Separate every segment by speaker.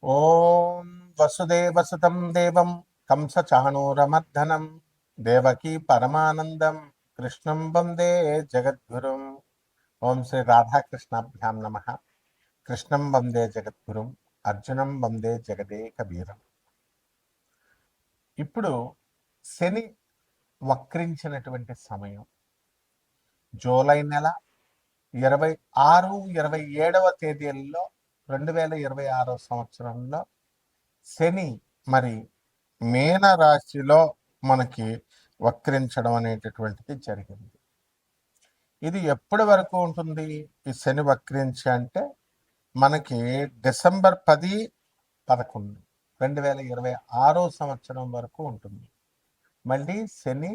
Speaker 1: ఓం వసుదేవసుతం దేవం కంసచాణూరమర్దనం దేవకీ పరమానందం కృష్ణం వందే జగద్గురుం. ఓం శ్రీ రాధాకృష్ణాభ్యాం నమ. కృష్ణం వందే జగద్గురుం, అర్జునం వందే జగదేక వీరం. ఇప్పుడు శని వక్రించినటువంటి సమయం జూలై నెల 26, 27వ తేదీల్లో 2026 సంవత్సరంలో శని మరి మీన రాశిలో మనకి వక్రించడం అనేటటువంటిది జరిగింది. ఇది ఎప్పటి వరకు ఉంటుంది ఈ శని వక్రించి అంటే మనకి డిసెంబర్ 10, 11, 2026 సంవత్సరం వరకు ఉంటుంది. మళ్ళీ శని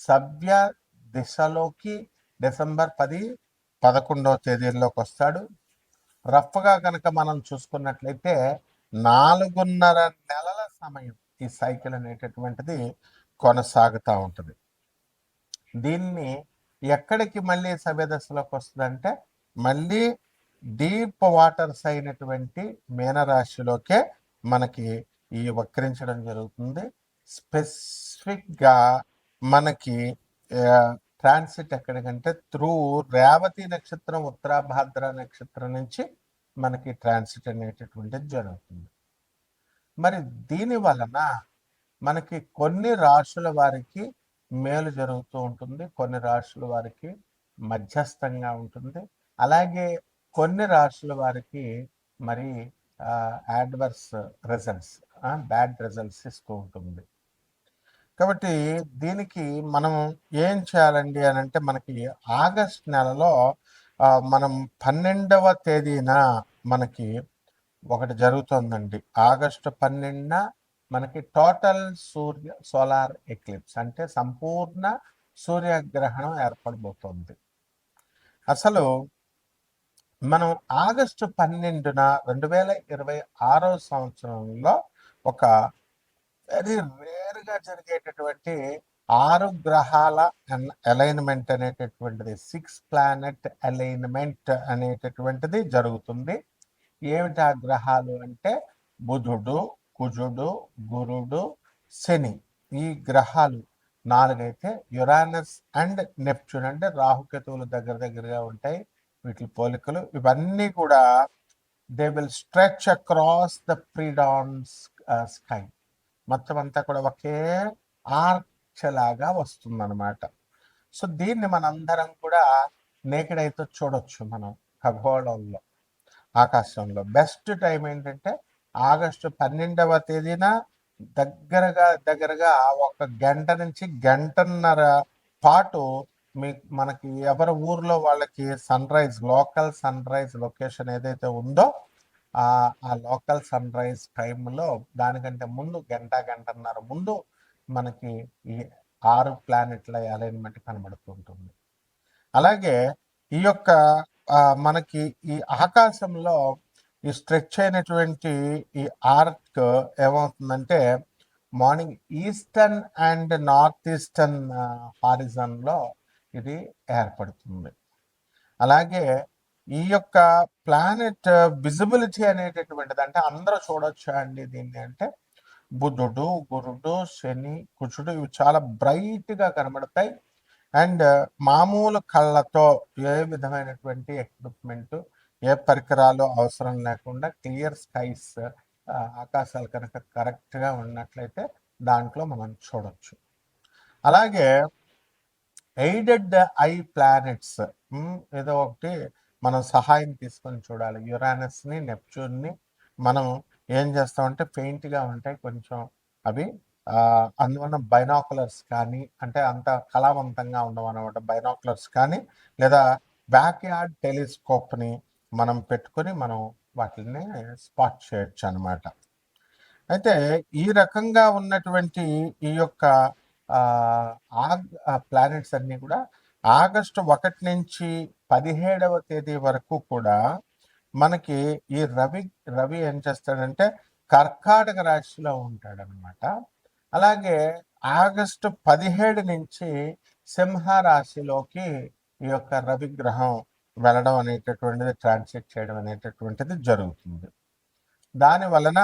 Speaker 1: సవ్య దిశలోకి డిసెంబర్ 10, 11వ తేదీల్లోకి వస్తాడు. రఫ్గా కనుక మనం చూసుకున్నట్లయితే 4.5 నెలల సమయం ఈ సైకిల్ అనేటటువంటిది కొనసాగుతూ ఉంటుంది. దీన్ని ఎక్కడికి మళ్ళీ సవ్యదశలోకి వస్తుందంటే మళ్ళీ డీప్ వాటర్స్ అయినటువంటి మీనరాశిలోకే మనకి ఈ వక్రించడం జరుగుతుంది. స్పెసిఫిక్గా మనకి ట్రాన్సిట్ ఎక్కడికంటే త్రూ రేవతి నక్షత్రం, ఉత్తరాభాద్ర నక్షత్రం నుంచి మనకి ట్రాన్సిట్ అనేటటువంటిది జరుగుతుంది. మరి దీని వలన మనకి కొన్ని రాశుల వారికి మేలు జరుగుతూ ఉంటుంది, కొన్ని రాశుల వారికి మధ్యస్థంగా ఉంటుంది, అలాగే కొన్ని రాశుల వారికి మరి యాడ్వర్స్ రిజల్ట్స్, బ్యాడ్ రిజల్ట్స్ ఇస్తూ ఉంటుంది. కాబట్టి దీనికి మనం ఏం చేయాలండి అని అంటే మనకి ఆగస్ట్ నెలలో మనం 12వ తేదీన మనకి ఒకటి జరుగుతుందండి. ఆగస్టు 12న మనకి టోటల్ సోలార్ ఎక్లిప్స్ అంటే సంపూర్ణ సూర్యగ్రహణం ఏర్పడబోతోంది. అసలు మనం ఆగస్టు 12న 2026 సంవత్సరంలో ఒక వెరీ రేర్గా జరిగేటటువంటి 6 గ్రహాల అలైన్మెంట్ అనేటటువంటిది, 6 ప్లానెట్ అలైన్మెంట్ అనేటటువంటిది జరుగుతుంది. ఏమిటి ఆ గ్రహాలు అంటే బుధుడు, కుజుడు, గురుడు, శని. ఈ గ్రహాలు 4 అయితే యురానస్ అండ్ నెప్ట్యూన్ అంటే రాహుకేతువులు దగ్గరగా ఉంటాయి. వీటి పోలికలు ఇవన్నీ కూడా they will stretch across the predawn sky. మొత్తం అంతా కూడా ఒకే ఆర్చ్ లాగా వస్తుందన్నమాట. సో దీన్ని మనందరం కూడా నేకెడ్ అయితే చూడొచ్చు మనం ఖగోళంలో, ఆకాశంలో. బెస్ట్ టైం ఏంటంటే ఆగస్టు 12వ తేదీన దగ్గరగా 1 గంట నుంచి గంటన్నర పాటు మనకి ఎవరి ఊర్లో వాళ్ళకి లోకల్ సన్ రైజ్ లొకేషన్ ఏదైతే ఉందో ఆ లోకల్ సన్ రైజ్ టైంలో దానికంటే ముందు గంటన్నర ముందు మనకి ఈ 6 ప్లానెట్ల అలైన్మెంట్ కనబడుతుంటుంది. అలాగే ఈ యొక్క మనకి ఈ ఆకాశంలో ఈ స్ట్రెచ్ అయినటువంటి ఈ ఆర్క్ ఏమవుతుందంటే morning eastern and north eastern హారిజన్లో ఇది ఏర్పడుతుంది. అలాగే ఈ యొక్క ప్లానెట్ విజిబిలిటీ అనేటటువంటిది అంటే అందరూ చూడొచ్చా అండి దీన్ని అంటే బుధుడు, గురుడు, శని, కుజుడు ఇవి చాలా బ్రైట్గా కనబడతాయి. అండ్ మామూలు కళ్ళతో ఏ విధమైనటువంటి ఎక్విప్మెంట్, ఏ పరికరాలు అవసరం లేకుండా క్లియర్ స్కైస్, ఆకాశాలు కనుక కరెక్ట్గా ఉన్నట్లయితే దాంట్లో మనం చూడొచ్చు. అలాగే ఎయిడెడ్ ఐ ప్లానెట్స్ ఏదో ఒకటి మనం సహాయం తీసుకొని చూడాలి. యురానస్ని, నెప్ట్యూన్ని మనం ఏం చేస్తామంటే పెయింట్గా ఉంటాయి కొంచెం అవి, అందువల్ల బైనాకులర్స్ కానీ అంటే అంత కళావంతంగా ఉండవు అనమాట. బైనాకులర్స్ కానీ లేదా బ్యాక్ యార్డ్ టెలిస్కోప్ని మనం పెట్టుకొని మనం వాటిని స్పాట్ చేయొచ్చు అనమాట. అయితే ఈ రకంగా ఉన్నటువంటి ఈ యొక్క ప్లానెట్స్ అన్నీ కూడా ఆగస్టు 1 నుంచి 17వ తేదీ వరకు కూడా మనకి ఈ రవి ఏం చేస్తాడంటే కర్కాటక రాశిలో ఉంటాడనమాట. అలాగే ఆగస్టు 17 నుంచి సింహ రాశిలోకి ఈ యొక్క రవి గ్రహం వెళ్ళడం అనేటటువంటిది, ట్రాన్సిట్ చేయడం అనేటటువంటిది జరుగుతుంది. దాని వలన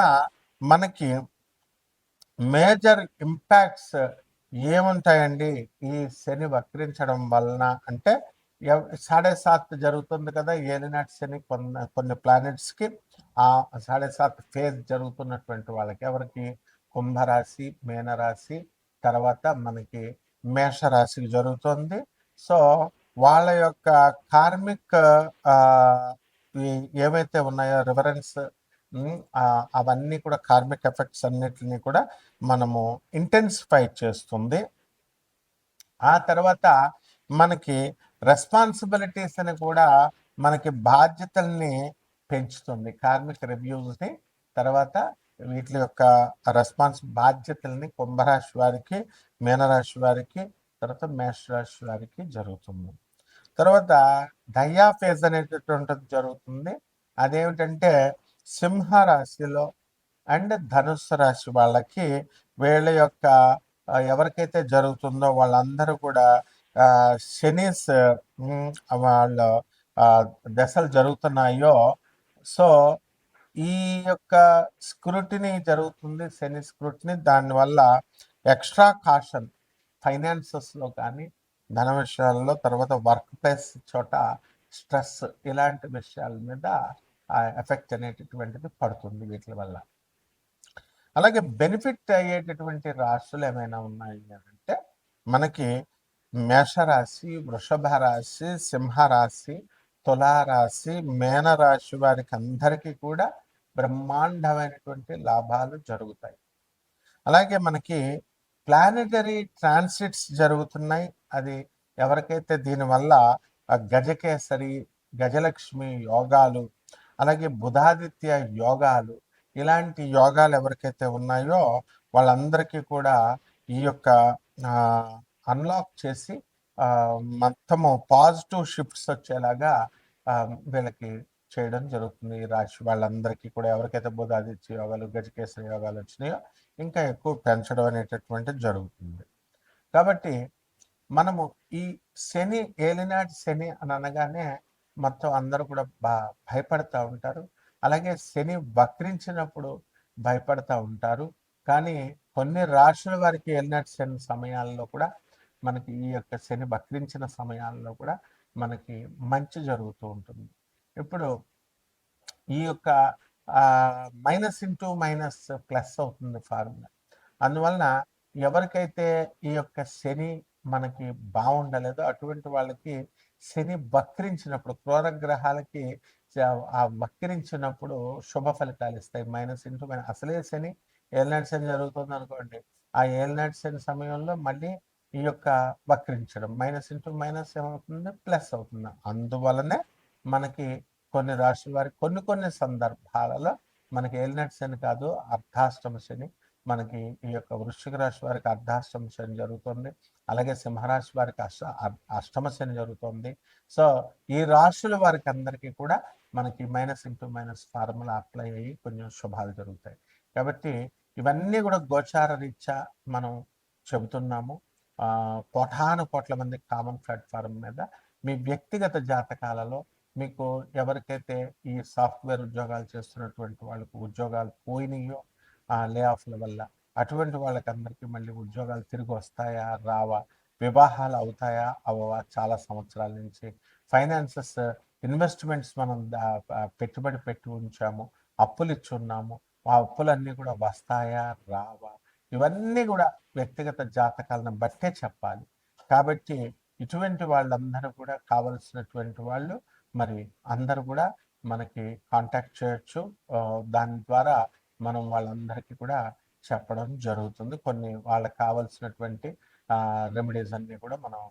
Speaker 1: మనకి మేజర్ ఇంపాక్ట్స్ ఏముంటాయండి ఈ శని వక్రించడం వలన అంటే 7.5 జరుగుతుంది కదా ఏలినాటి శని కొన్ని ప్లానెట్స్కి. ఆ 7.5 ఫేజ్ జరుగుతున్నటువంటి వాళ్ళకి ఎవరికి కుంభరాశి, మీనరాశి, తర్వాత మనకి మేషరాశికి జరుగుతుంది. సో వాళ్ళ యొక్క కార్మిక్ ఏవైతే ఉన్నాయో రివరెన్స్, అవన్నీ కూడా కార్మిక్ ఎఫెక్ట్స్ అన్నిటిని కూడా మనము ఇంటెన్సిఫై చేస్తుంది. ఆ తర్వాత మనకి రెస్పాన్సిబిలిటీస్ అని కూడా మనకి బాధ్యతల్ని పెంచుతుంది. కార్మిక రివ్యూస్ని తర్వాత వీటి యొక్క బాధ్యతల్ని కుంభరాశి వారికి, మీనరాశి వారికి, తర్వాత మేషరాశి వారికి జరుగుతుంది. తర్వాత దయా ఫేజ్ అనేటటువంటిది జరుగుతుంది. అదేమిటంటే సింహరాశిలో అండ్ ధనుస్సు రాశి వాళ్ళకి వీళ్ళ యొక్క ఎవరికైతే జరుగుతుందో వాళ్ళందరూ కూడా శనీస్ వాళ్ళ దశలు జరుగుతున్నాయో సో ఈ యొక్క స్క్రూటినీ జరుగుతుంది, శని స్క్రూటినీ. దానివల్ల ఎక్స్ట్రా కాషన్ ఫైనాన్సెస్లో కానీ ధన విషయాల్లో, తర్వాత వర్క్ ప్లేస్ చోట స్ట్రెస్, ఇలాంటి విషయాల మీద ఎఫెక్ట్ అనేటటువంటిది పడుతుంది వీటి వల్ల. అలాగే బెనిఫిట్ అయ్యేటటువంటి రాశులు ఏమైనా ఉన్నాయి అంటే మనకి మేషరాశి, వృషభ రాశి, సింహరాశి, తులారాశి, మేనరాశి వారికి అందరికీ కూడా బ్రహ్మాండమైనటువంటి లాభాలు జరుగుతాయి. అలాగే మనకి ప్లానెటరీ ట్రాన్సిట్స్ జరుగుతున్నాయి. అది ఎవరికైతే దీనివల్ల గజకేసరి, గజలక్ష్మి యోగాలు, అలాగే బుధాదిత్య యోగాలు, ఇలాంటి యోగాలు ఎవరికైతే ఉన్నాయో వాళ్ళందరికీ కూడా ఈ యొక్క అన్లాక్ చేసి మొత్తము పాజిటివ్ షిఫ్ట్స్ వచ్చేలాగా వీళ్ళకి చేయడం జరుగుతుంది. ఈ రాశి వాళ్ళందరికీ కూడా ఎవరికైతే బుధాదిత్య యోగాలు, గజకేసరి యోగాలు వచ్చినాయో ఇంకా ఎక్కువ పెంచడం అనేటటువంటిది జరుగుతుంది. కాబట్టి మనము ఈ శని, ఏలినాటి శని అని అనగానే మొత్తం అందరూ కూడా భయపడతా ఉంటారు. అలాగే శని వక్రించినప్పుడు భయపడతా ఉంటారు. కానీ కొన్ని రాశుల వారికి ఏలినాటి శని సమయాల్లో కూడా మనకి ఈ యొక్క శని వక్రించిన సమయాల్లో కూడా మనకి మంచి జరుగుతూ ఉంటుంది. ఇప్పుడు ఈ యొక్క మైనస్ ఇంటూ మైనస్ ప్లస్ అవుతుంది ఫార్ములా. అందువలన ఎవరికైతే ఈ యొక్క శని మనకి బాగుండలేదో అటువంటి వాళ్ళకి శని వక్రించినప్పుడు, క్రూర గ్రహాలకి ఆ వక్రించినప్పుడు శుభ ఫలితాలు ఇస్తాయి. మైనస్ ఇంటూ మైనస్, అసలే శని ఏలినాటి శని జరుగుతుంది అనుకోండి, ఆ ఏలినాటి శని సమయంలో మళ్ళీ ఈ యొక్క వక్రించడం మైనస్ ఇంటూ మైనస్ ఏమవుతుంది, ప్లస్ అవుతుంది. అందువలనే మనకి కొన్ని రాశుల వారికి కొన్ని సందర్భాలలో మనకి ఏలినాటి శని కాదు, అర్ధాష్టమ శని. మనకి ఈ యొక్క వృశ్చిక రాశి వారికి అర్ధాష్టమ శని జరుగుతుంది. అలాగే సింహరాశి వారికి అష్టమ శని జరుగుతుంది. సో ఈ రాశుల వారికి అందరికీ కూడా మనకి minus into minus formula apply అయ్యి కొంచెం శుభాలు జరుగుతాయి. కాబట్టి ఇవన్నీ కూడా గోచార రీత్యా మనం చెబుతున్నాము. కోట్ల మంది కామన్ ప్లాట్ఫామ్ మీద మీ వ్యక్తిగత జాతకాలలో మీకు ఎవరికైతే ఈ సాఫ్ట్వేర్ ఉద్యోగాలు చేస్తున్నటువంటి వాళ్ళకు ఉద్యోగాలు పోయినాయో లే ఆఫ్ల వల్ల, అటువంటి వాళ్ళకి అందరికీ మళ్ళీ ఉద్యోగాలు తిరిగి వస్తాయా రావా, వివాహాలు అవుతాయా అవవా, చాలా సంవత్సరాల నుంచి ఫైనాన్సెస్, ఇన్వెస్ట్మెంట్స్ మనం పెట్టుబడి పెట్టి ఉంచాము, అప్పులు ఇచ్చున్నాము, ఆ అప్పులన్నీ కూడా వస్తాయా రావా, ఇవన్నీ కూడా వ్యక్తిగత జాతకాలను బట్టే చెప్పాలి. కాబట్టి ఇటువంటి వాళ్ళందరూ కూడా కావలసినటువంటి వాళ్ళు మరి అందరూ కూడా మనకి కాంటాక్ట్ చేయొచ్చు. దాని ద్వారా మనం వాళ్ళందరికీ కూడా చెప్పడం జరుగుతుంది. కొన్ని వాళ్ళకి కావలసినటువంటి రెమెడీస్ అన్ని కూడా మనం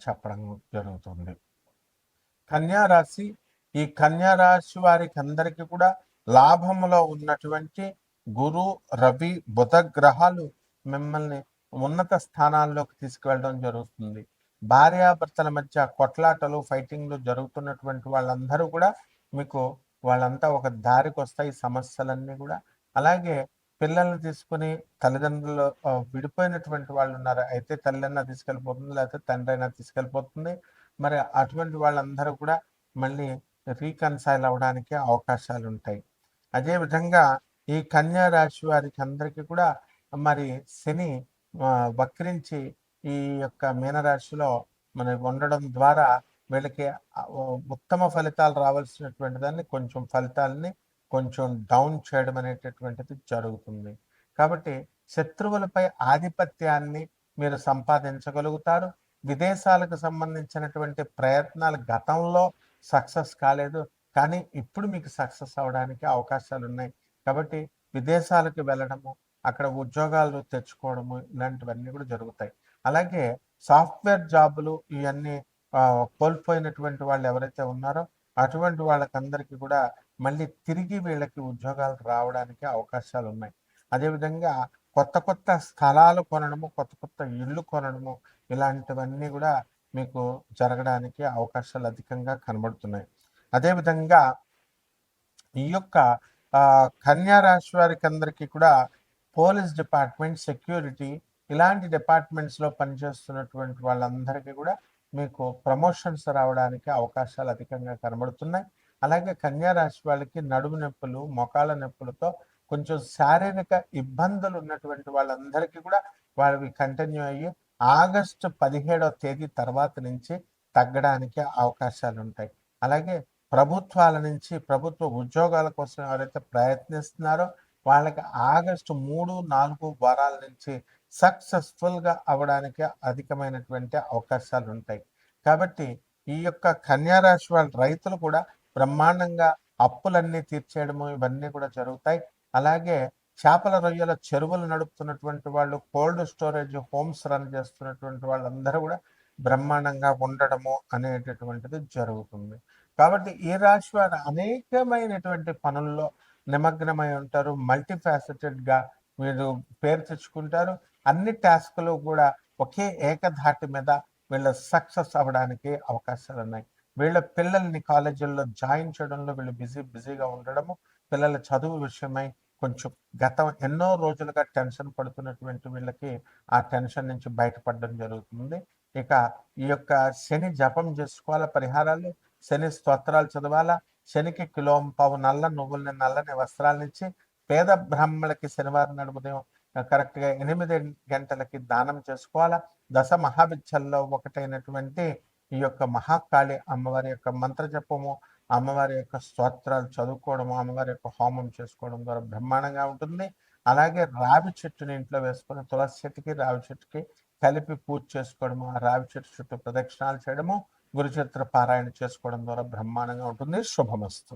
Speaker 1: చెప్పడం జరుగుతుంది. కన్యారాశి, ఈ కన్యారాశి వారికి అందరికీ కూడా లాభములో ఉన్నటువంటి గురు, రవి, బుధ గ్రహాలు మిమ్మల్ని ఉన్నత స్థానాల్లోకి తీసుకువెళ్ళడం జరుగుతుంది. భార్యాభర్తల మధ్య కొట్లాటలు, ఫైటింగ్లు జరుగుతున్నటువంటి వాళ్ళందరూ కూడా మీకు వాళ్ళంతా ఒక దారికి వస్తాయి సమస్యలన్నీ కూడా. అలాగే పిల్లల్ని తీసుకుని తల్లిదండ్రులు విడిపోయినటువంటి వాళ్ళు ఉన్నారు, అయితే తల్లి అయినా తీసుకెళ్ళిపోతుంది, లేకపోతే తండ్రి అయినా తీసుకెళ్ళిపోతుంది. మరి అటువంటి వాళ్ళందరూ కూడా మళ్ళీ రీకన్సైల్ అవడానికి అవకాశాలు ఉంటాయి. అదేవిధంగా ఈ కన్యా రాశి వారికి అందరికీ కూడా మరి శని వక్రించి ఈ యొక్క మీనరాశిలో మనకి ఉండడం ద్వారా వీళ్ళకి ఉత్తమ ఫలితాలు రావాల్సినటువంటి దాన్ని కొంచెం ఫలితాలని కొంచెం డౌన్ చేయడం అనేటటువంటిది జరుగుతుంది. కాబట్టి శత్రువులపై ఆధిపత్యాన్ని మీరు సంపాదించగలుగుతారు. విదేశాలకు సంబంధించినటువంటి ప్రయత్నాలు గతంలో సక్సెస్ కాలేదు. కానీ ఇప్పుడు మీకు సక్సెస్ అవ్వడానికి అవకాశాలు ఉన్నాయి. కాబట్టి విదేశాలకు వెళ్ళడము, అక్కడ ఉద్యోగాలు తెచ్చుకోవడము ఇలాంటివన్నీ కూడా జరుగుతాయి. అలాగే సాఫ్ట్‌వేర్ జాబులు ఇవన్నీ కోల్పోయినటువంటి వాళ్ళు ఎవరైతే ఉన్నారో అటువంటి వాళ్ళకందరికీ కూడా మళ్ళీ తిరిగి వీళ్ళకి ఉద్యోగాలు రావడానికి అవకాశాలున్నాయి. అదేవిధంగా కొత్త కొత్త స్థలాలు కొనడము, కొత్త కొత్త ఇళ్ళు కొనడము ఇలాంటివన్నీ కూడా మీకు జరగడానికి అవకాశాలు అధికంగా కనబడుతున్నాయి. అదేవిధంగా ఈ యొక్క కన్యా రాశి వారికి అందరికీ కూడా పోలీస్ డిపార్ట్మెంట్, సెక్యూరిటీ ఇలాంటి డిపార్ట్మెంట్స్‌లో పనిచేస్తున్నటువంటి వాళ్ళందరికీ కూడా మీకు ప్రమోషన్స్ రావడానికి అవకాశాలు అధికంగా కనబడుతున్నాయి. అలాగే కన్యా రాశి వాళ్ళకి నడుము నొప్పులు, మోకాళ్ళ నొప్పులతో కొంచెం శారీరక ఇబ్బందులు ఉన్నటువంటి వాళ్ళందరికీ కూడా వాళ్ళవి కంటిన్యూ అయ్యి ఆగస్టు 17వ తేదీ తర్వాత నుంచి తగ్గడానికి అవకాశాలు ఉంటాయి. అలాగే ప్రభుత్వాల నుంచి ప్రభుత్వ ఉద్యోగాల కోసం ఎవరైతే ప్రయత్నిస్తున్నారో వాళ్ళకి ఆగస్టు 3, 4 వారాల నుంచి సక్సెస్ఫుల్గా అవ్వడానికి అధికమైనటువంటి అవకాశాలు ఉంటాయి. కాబట్టి ఈ యొక్క కన్యా రాశి వాళ్ళ రైతులు కూడా బ్రహ్మాండంగా అప్పులన్నీ తీర్చేయడము ఇవన్నీ కూడా జరుగుతాయి. అలాగే చేపల రొయ్యల చెరువులు నడుపుతున్నటువంటి వాళ్ళు, కోల్డ్ స్టోరేజ్ హోమ్స్ రన్ చేస్తున్నటువంటి వాళ్ళందరూ కూడా బ్రహ్మాండంగా ఉండడము అనేటటువంటిది జరుగుతుంది. కాబట్టి ఈ రాశి వారు అనేకమైనటువంటి పనుల్లో నిమగ్నమై ఉంటారు. మల్టీఫాసెటెడ్గా మీరు పేరు తెచ్చుకుంటారు. అన్ని టాస్కులు కూడా ఒకే ఏకధాటి మీద వీళ్ళు సక్సెస్ అవ్వడానికి అవకాశాలు ఉన్నాయి. వీళ్ళ పిల్లల్ని కాలేజీల్లో జాయిన్ చేయడంలో వీళ్ళు బిజీగా ఉండడము, పిల్లల చదువు విషయమై కొంచెం గతం ఎన్నో రోజులుగా టెన్షన్ పడుతున్నటువంటి వీళ్ళకి ఆ టెన్షన్ నుంచి బయటపడడం జరుగుతుంది. ఇక ఈ యొక్క శని జపం చేసుకోవాల, పరిహారాలు, శని స్తోత్రాలు చదవాలా, శనికి కిలోంపావు నల్ల నువ్వుల్ని, నల్లని వస్త్రాలనిచ్చి పేద బ్రాహ్మణులకి శనివారం నాడు ఉదయం కరెక్ట్‌గా 8 గంటలకి దానం చేసుకోవాలా. దశ మహావిద్యల్లో ఒకటైనటువంటి ఈ యొక్క మహాకాళి అమ్మవారి యొక్క మంత్ర జపము, అమ్మవారి యొక్క స్తోత్రాలు చదువుకోవడము, అమ్మవారి యొక్క హోమం చేసుకోవడం ద్వారా బ్రహ్మాండంగా ఉంటుంది. అలాగే రావి చెట్టుని ఇంట్లో వేసుకొని తులసి చెట్టుకి, రావి చెట్టుకి కలిపి పూజ చేసుకోవడము, ఆ రావి చెట్టు చుట్టూ ప్రదక్షిణాలు చేయడము, గురుచరిత్ర పారాయణ చేసుకోవడం ద్వారా బ్రహ్మాండంగా ఉంటుంది. శుభమస్తు.